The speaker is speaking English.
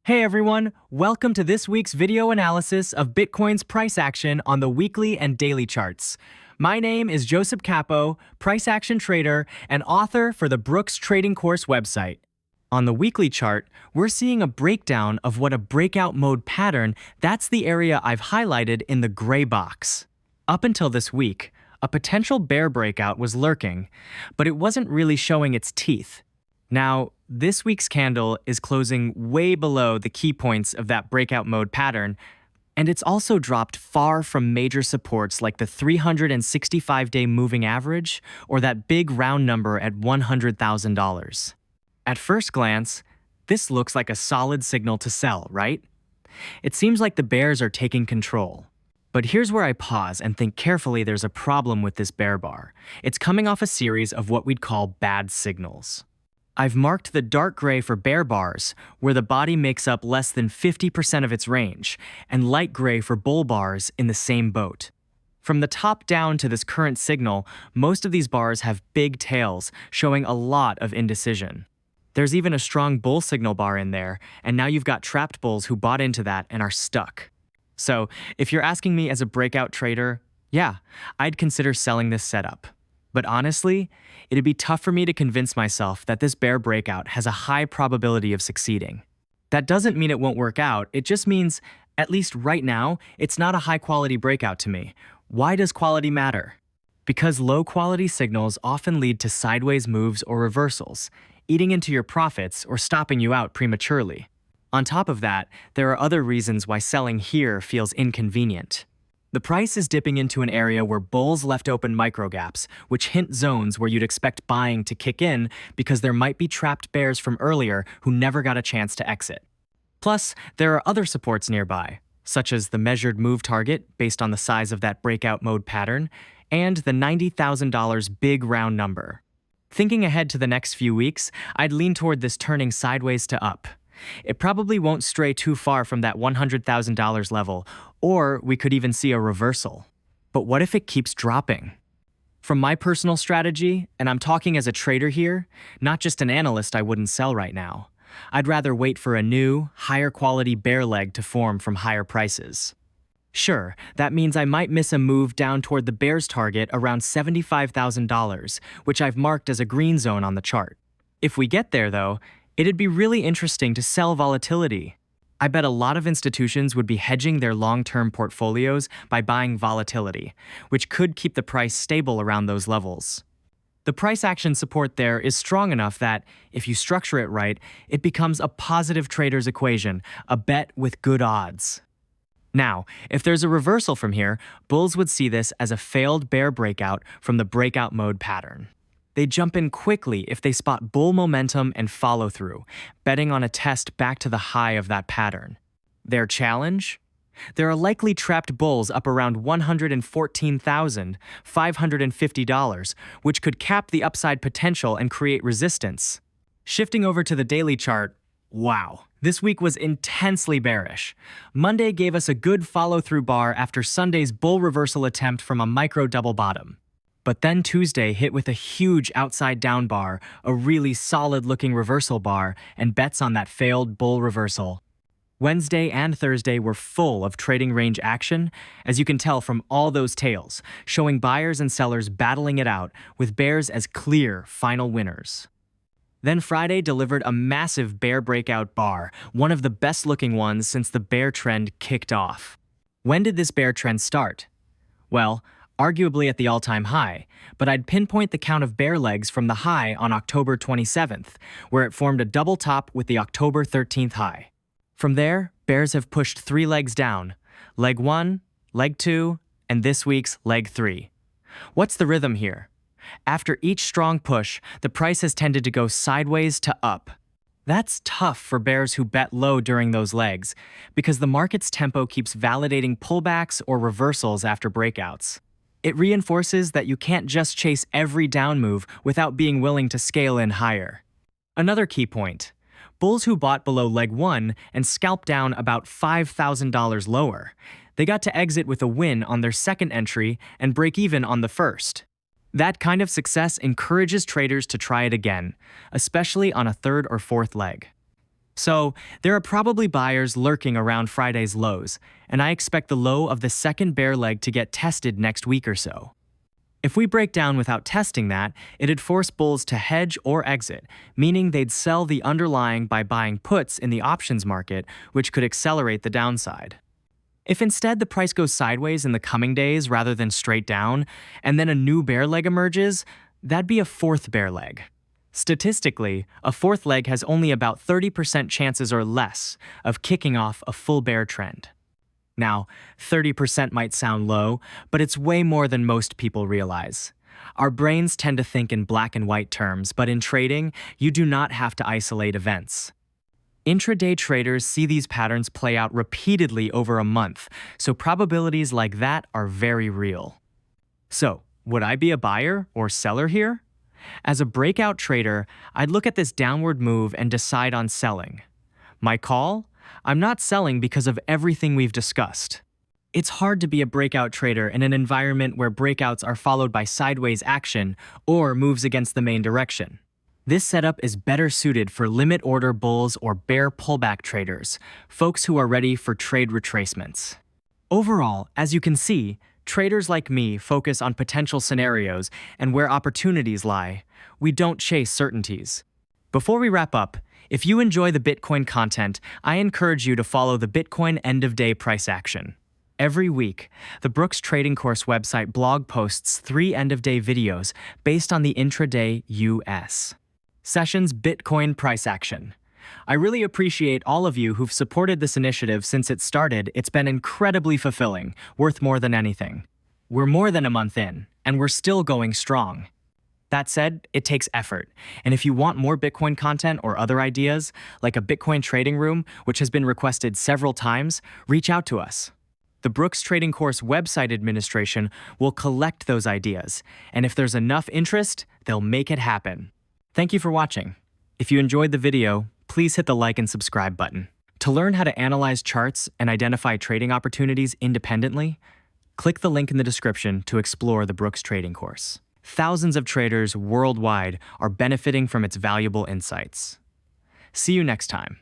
Hey everyone, welcome to this week's video analysis of Bitcoin's price action on the weekly and daily charts. My name is Joseph Capo, price action trader and author for the Brooks Trading Course website. On the weekly chart, we're seeing a breakdown of what a breakout mode pattern, that's the area I've highlighted in the gray box. Up until this week, a potential bear breakout was lurking, but it wasn't really showing its teeth. Now, this week's candle is closing way below the key points of that breakout mode pattern, and it's also dropped far from major supports like the 365-day moving average or that big round number at $100,000. At first glance, this looks like a solid signal to sell, right? It seems like the bears are taking control. But here's where I pause and think carefully there's a problem with this bear bar. It's coming off a series of what we'd call bad signals. I've marked the dark gray for bear bars, where the body makes up less than 50% of its range, and light gray for bull bars in the same boat. From the top down to this current signal, most of these bars have big tails, showing a lot of indecision. There's even a strong bull signal bar in there, and now you've got trapped bulls who bought into that and are stuck. So, if you're asking me as a breakout trader, yeah, I'd consider selling this setup. But honestly, it'd be tough for me to convince myself that this bear breakout has a high probability of succeeding. That doesn't mean it won't work out, it just means, at least right now, it's not a high-quality breakout to me. Why does quality matter? Because low-quality signals often lead to sideways moves or reversals, eating into your profits or stopping you out prematurely. On top of that, there are other reasons why selling here feels inconvenient. The price is dipping into an area where bulls left open microgaps, which hint zones where you'd expect buying to kick in because there might be trapped bears from earlier who never got a chance to exit. Plus, there are other supports nearby, such as the measured move target based on the size of that breakout mode pattern, and the $90,000 big round number. Thinking ahead to the next few weeks, I'd lean toward this turning sideways to up. It probably won't stray too far from that $100,000 level, or we could even see a reversal. But what if it keeps dropping? From my personal strategy, and I'm talking as a trader here, not just an analyst, I wouldn't sell right now. I'd rather wait for a new, higher quality bear leg to form from higher prices. Sure, that means I might miss a move down toward the bear's target around $75,000, which I've marked as a green zone on the chart. If we get there though, it'd be really interesting to sell volatility. I bet a lot of institutions would be hedging their long-term portfolios by buying volatility, which could keep the price stable around those levels. The price action support there is strong enough that, if you structure it right, it becomes a positive trader's equation, a bet with good odds. Now, if there's a reversal from here, bulls would see this as a failed bear breakout from the breakout mode pattern. They jump in quickly if they spot bull momentum and follow through, betting on a test back to the high of that pattern. Their challenge? There are likely trapped bulls up around $114,550, which could cap the upside potential and create resistance. Shifting over to the daily chart, wow, this week was intensely bearish. Monday gave us a good follow-through bar after Sunday's bull reversal attempt from a micro double bottom. But then Tuesday hit with a huge outside down bar, a really solid-looking reversal bar, and bets on that failed bull reversal. Wednesday and Thursday were full of trading range action, as you can tell from all those tails, showing buyers and sellers battling it out, with bears as clear final winners. Then Friday delivered a massive bear breakout bar, one of the best-looking ones since the bear trend kicked off. When did this bear trend start? Well, arguably at the all-time high, but I'd pinpoint the count of bear legs from the high on October 27th, where it formed a double top with the October 13th high. From there, bears have pushed 3 legs down, leg 1, leg 2, and this week's leg 3. What's the rhythm here? After each strong push, the price has tended to go sideways to up. That's tough for bears who bet low during those legs, because the market's tempo keeps validating pullbacks or reversals after breakouts. It reinforces that you can't just chase every down move without being willing to scale in higher. Another key point: bulls who bought below leg 1 and scalped down about $5,000 lower. They got to exit with a win on their second entry and break even on the first. That kind of success encourages traders to try it again, especially on a third or fourth leg. So, there are probably buyers lurking around Friday's lows, and I expect the low of the second bear leg to get tested next week or so. If we break down without testing that, it'd force bulls to hedge or exit, meaning they'd sell the underlying by buying puts in the options market, which could accelerate the downside. If instead the price goes sideways in the coming days rather than straight down, and then a new bear leg emerges, that'd be a fourth bear leg. Statistically, a fourth leg has only about 30% chances or less of kicking off a full bear trend. Now, 30% might sound low, but it's way more than most people realize. Our brains tend to think in black and white terms, but in trading, you do not have to isolate events. Intraday traders see these patterns play out repeatedly over a month, so probabilities like that are very real. So, would I be a buyer or seller here? As a breakout trader, I'd look at this downward move and decide on selling. My call? I'm not selling because of everything we've discussed. It's hard to be a breakout trader in an environment where breakouts are followed by sideways action or moves against the main direction. This setup is better suited for limit order bulls or bear pullback traders, folks who are ready for trade retracements. Overall, as you can see, traders like me focus on potential scenarios and where opportunities lie. We don't chase certainties. Before we wrap up, if you enjoy the Bitcoin content, I encourage you to follow the Bitcoin end-of-day price action. Every week, the Brooks Trading Course website blog posts 3 end-of-day videos based on the intraday US sessions Bitcoin price action. I really appreciate all of you who've supported this initiative since it started. It's been incredibly fulfilling, worth more than anything. We're more than a month in, and we're still going strong. That said, it takes effort, and if you want more Bitcoin content or other ideas, like a Bitcoin trading room, which has been requested several times, reach out to us. The Brooks Trading Course website administration will collect those ideas, and if there's enough interest, they'll make it happen. Thank you for watching. If you enjoyed the video, please hit the like and subscribe button. To learn how to analyze charts and identify trading opportunities independently, click the link in the description to explore the Brooks Trading Course. Thousands of traders worldwide are benefiting from its valuable insights. See you next time.